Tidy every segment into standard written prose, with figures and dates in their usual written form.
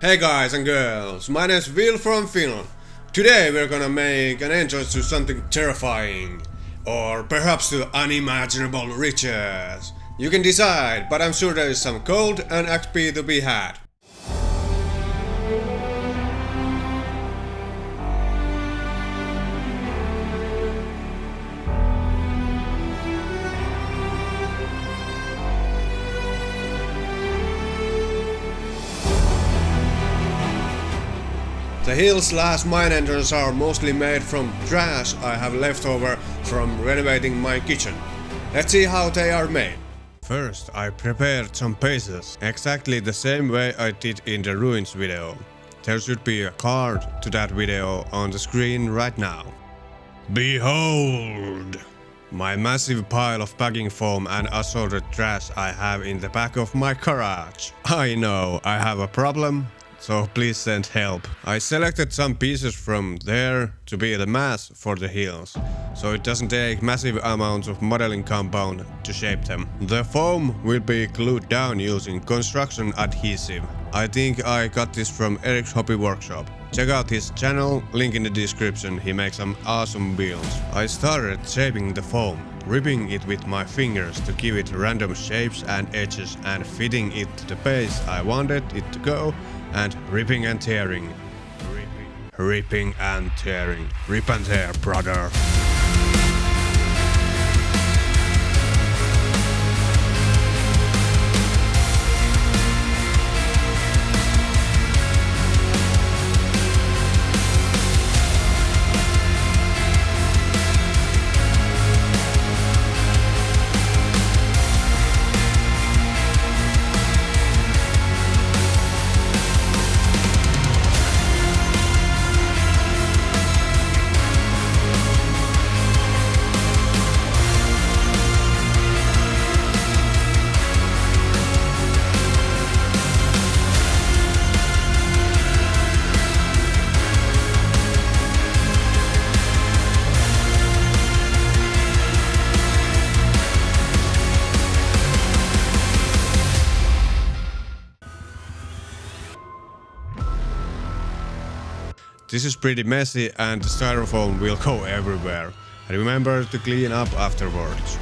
Hey guys and girls, my name is Will from Finland. Today we're gonna make an entrance to something terrifying, or perhaps to unimaginable riches. You can decide, but I'm sure there is some gold and XP to be had. The hills/mine entrance are mostly made from trash I have left over from renovating my kitchen. Let's see how they are made. First, I prepared some pieces, exactly the same way I did in the ruins video. There should be a card to that video on the screen right now. Behold! My massive pile of packing foam and assorted trash I have in the back of my garage. I know, I have a problem. So please send help. I selected some pieces from there to be the mass for the hills, so it doesn't take massive amounts of modeling compound to shape them. The foam will be glued down using construction adhesive. I think I got this from Eric's hobby workshop. Check out his channel, link in the description, he makes some awesome builds. I started shaping the foam, ripping it with my fingers to give it random shapes and edges and fitting it to the base I wanted it to go, and ripping and tearing. Ripping and tearing. Rip and tear, brother. This is pretty messy and the styrofoam will go everywhere. Remember to clean up afterwards.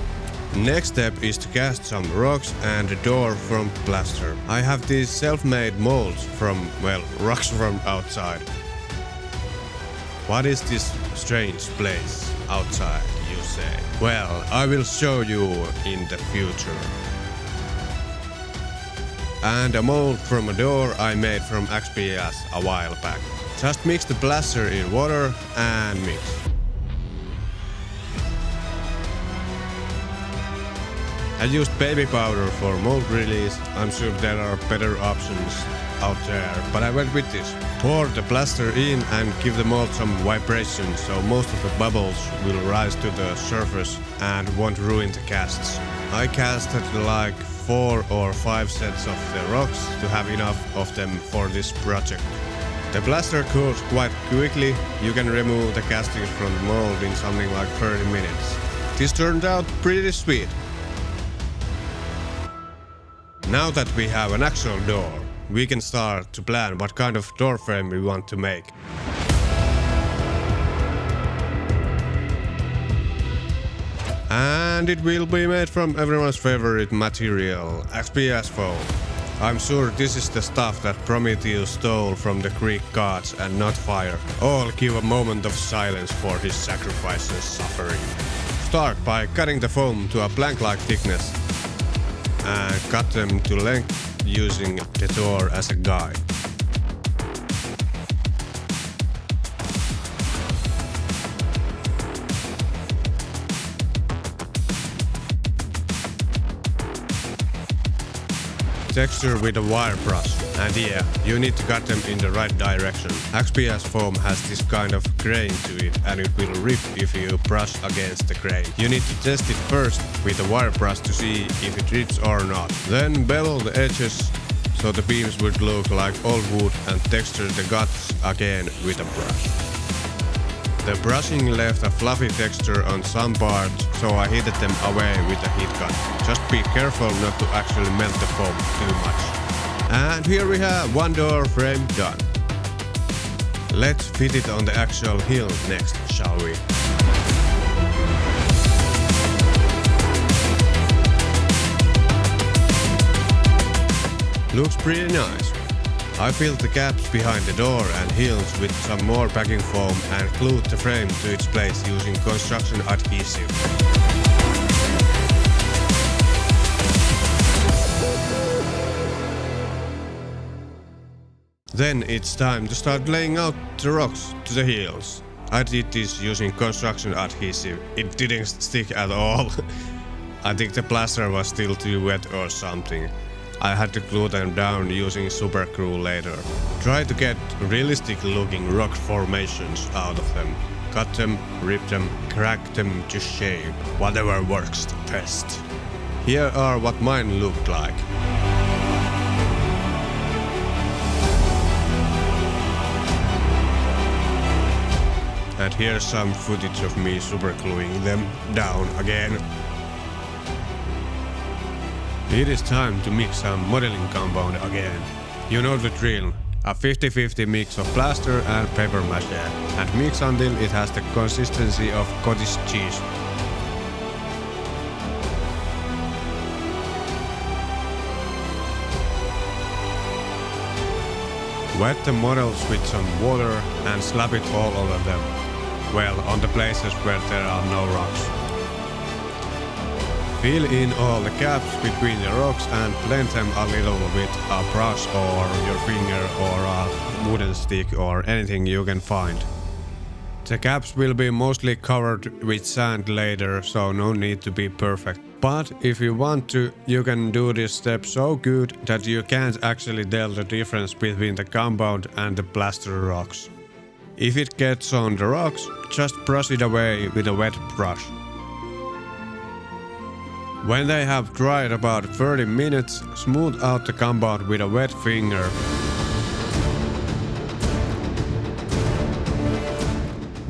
Next step is to cast some rocks and a door from plaster. I have these self-made molds from, well, rocks from outside. What is this strange place outside, you say? Well, I will show you in the future. And a mold from a door I made from XPS a while back. Just mix the plaster in water and mix. I used baby powder for mold release. I'm sure there are better options out there, but I went with this. Pour the plaster in and give the mold some vibration so most of the bubbles will rise to the surface and won't ruin the casts. I casted like 4 or 5 sets of the rocks to have enough of them for this project. The plaster cools quite quickly. You can remove the castings from the mold in something like 30 minutes. This turned out pretty sweet. Now that we have an actual door, we can start to plan what kind of door frame we want to make. And it will be made from everyone's favorite material, XPS foam. I'm sure this is the stuff that Prometheus stole from the Greek gods and not fire. All give a moment of silence for his sacrifice and suffering. Start by cutting the foam to a plank-like thickness and cut them to length using the door as a guide. Texture with a wire brush, and yeah, you need to cut them in the right direction. XPS foam has this kind of grain to it and it will rip if you brush against the grain. You need to test it first with a wire brush to see if it rips or not. Then bevel the edges so the beams would look like old wood and texture the guts again with a brush. The brushing left a fluffy texture on some parts, so I heated them away with a heat gun. Just be careful not to actually melt the foam too much. And here we have one door frame done. Let's fit it on the actual hill next, shall we? Looks pretty nice. I filled the gaps behind the door and hills with some more backing foam and glued the frame to its place using construction adhesive. Then it's time to start laying out the rocks to the hills. I did this using construction adhesive. It didn't stick at all. I think the plaster was still too wet or something. I had to glue them down using super glue later. Try to get realistic looking rock formations out of them. Cut them, rip them, crack them to shape. Whatever works the best. Here are what mine looked like. And here's some footage of me supergluing them down again. It is time to mix some modeling compound again. You know the drill. A 50-50 mix of plaster and paper mache. And mix until it has the consistency of cottage cheese. Wet the models with some water and slap it all over them. Well, on the places where there are no rocks. Fill in all the gaps between the rocks and blend them a little with a brush or your finger or a wooden stick or anything you can find. The gaps will be mostly covered with sand later, so no need to be perfect. But if you want to, you can do this step so good that you can't actually tell the difference between the compound and the plaster rocks. If it gets on the rocks, just brush it away with a wet brush. When they have dried about 30 minutes, smooth out the compound with a wet finger.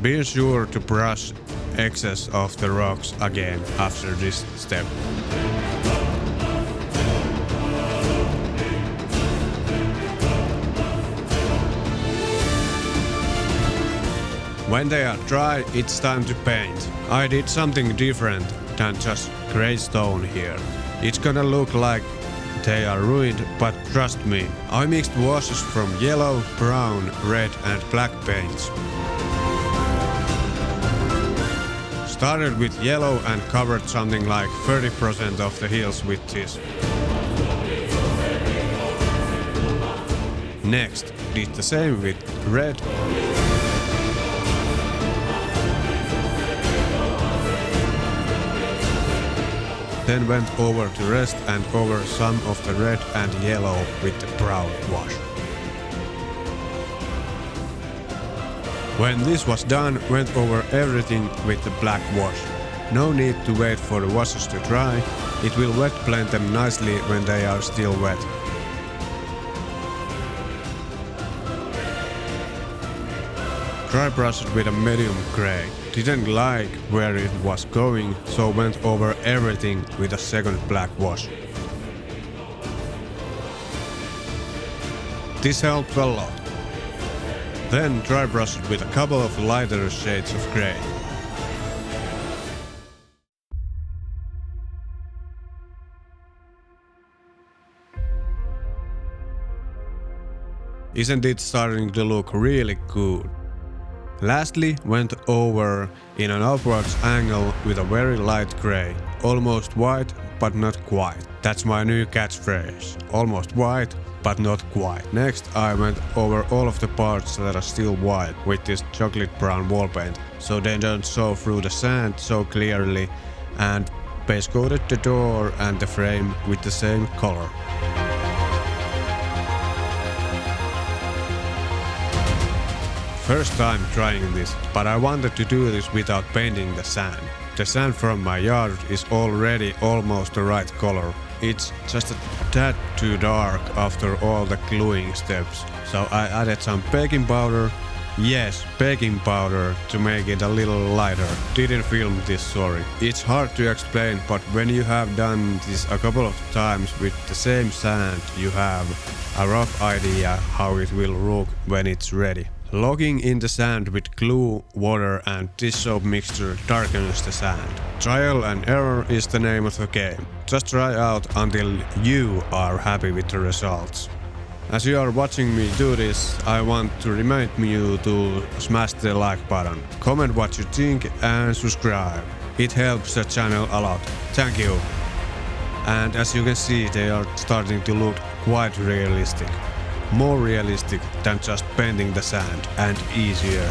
Be sure to brush excess of the rocks again after this step. When they are dry, it's time to paint. I did something different than just grey stone here. It's gonna look like they are ruined, but trust me, I mixed washes from yellow, brown, red and black paints. Started with yellow and covered something like 30% of the hills with this. Next, did the same with red. Then went over the rest and over some of the red and yellow with the brown wash. When this was done, went over everything with the black wash. No need to wait for the washes to dry, it will wet blend them nicely when they are still wet. Dry brushed with a medium grey. Didn't like where it was going, so went over everything with a second black wash. This helped a lot. Then dry brushed with a couple of lighter shades of grey. Isn't it starting to look really good? Lastly, went over in an upwards angle with a very light grey. Almost white, but not quite. That's my new catchphrase. Almost white, but not quite. Next, I went over all of the parts that are still white with this chocolate brown wall paint, so they don't show through the sand so clearly, and base coated the door and the frame with the same color. First time trying this, but I wanted to do this without painting the sand. The sand from my yard is already almost the right color. It's just a tad too dark after all the gluing steps. So I added some baking powder. Yes, baking powder to make it a little lighter. Didn't film this, sorry. It's hard to explain, but when you have done this a couple of times with the same sand, you have a rough idea how it will look when it's ready. Logging in the sand with glue, water and dish soap mixture darkens the sand. Trial and error is the name of the game. Just try out until you are happy with the results. As you are watching me do this, I want to remind you to smash the like button, comment what you think and subscribe. It helps the channel a lot. Thank you. And as you can see, they are starting to look quite realistic. More realistic than just bending the sand, and easier.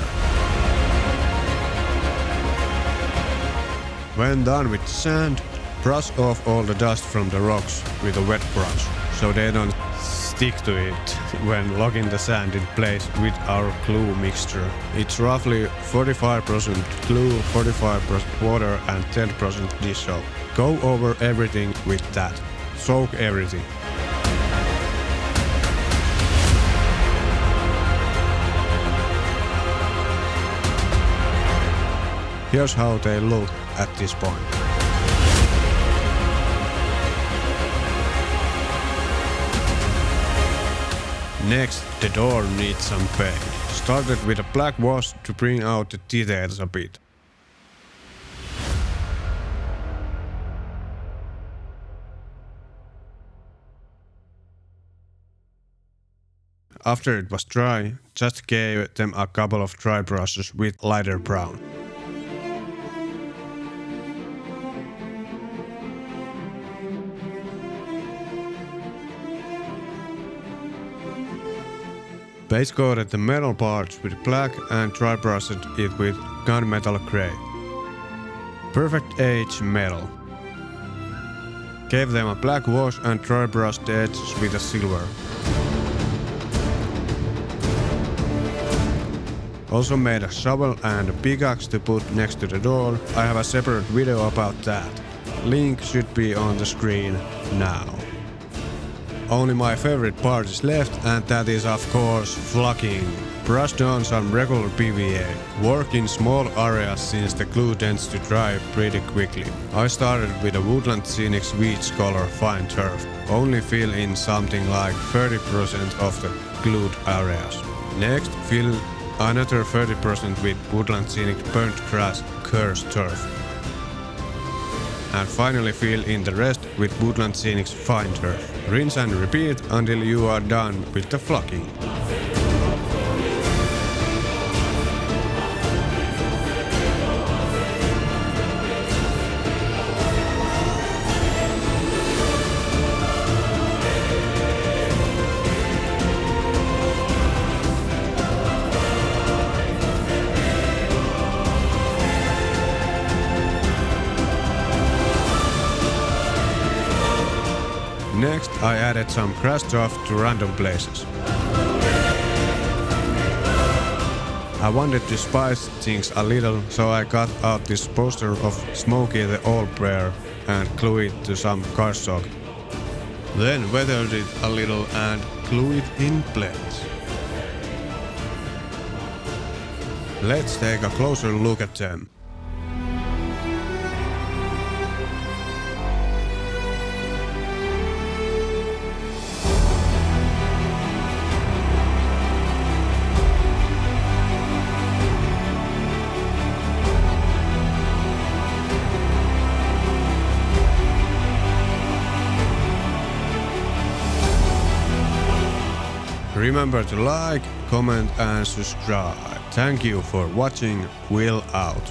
When done with the sand, brush off all the dust from the rocks with a wet brush, so they don't stick to it when locking the sand in place with our glue mixture. It's roughly 45% glue, 45% water and 10% dish soap. Go over everything with that. Soak everything. Here's how they look at this point. Next, the door needs some paint. Started with a black wash to bring out the details a bit. After it was dry, just gave them a couple of dry brushes with lighter brown. Base coated the metal parts with black and dry brushed it with gunmetal gray. Perfect age metal. Gave them a black wash and dry brushed the edges with a silver. Also made a shovel and a pickaxe to put next to the door. I have a separate video about that. Link should be on the screen now. Only my favorite part is left, and that is of course flocking. Brushed on some regular PVA. Work in small areas since the glue tends to dry pretty quickly. I started with a Woodland Scenics Beach color fine turf. Only fill in something like 30% of the glued areas. Next, fill another 30% with Woodland Scenics burnt grass coarse turf. And finally fill in the rest with Woodland Scenics fine turf. Rinse and repeat until you are done with the flocking. Next, I added some grass turf to random places. I wanted to spice things a little, so I cut out this poster of Smokey the Old Bear and glue it to some cardstock. Then weathered it a little and glue it in place. Let's take a closer look at them. Remember to like, comment and subscribe. Thank you for watching. Will out.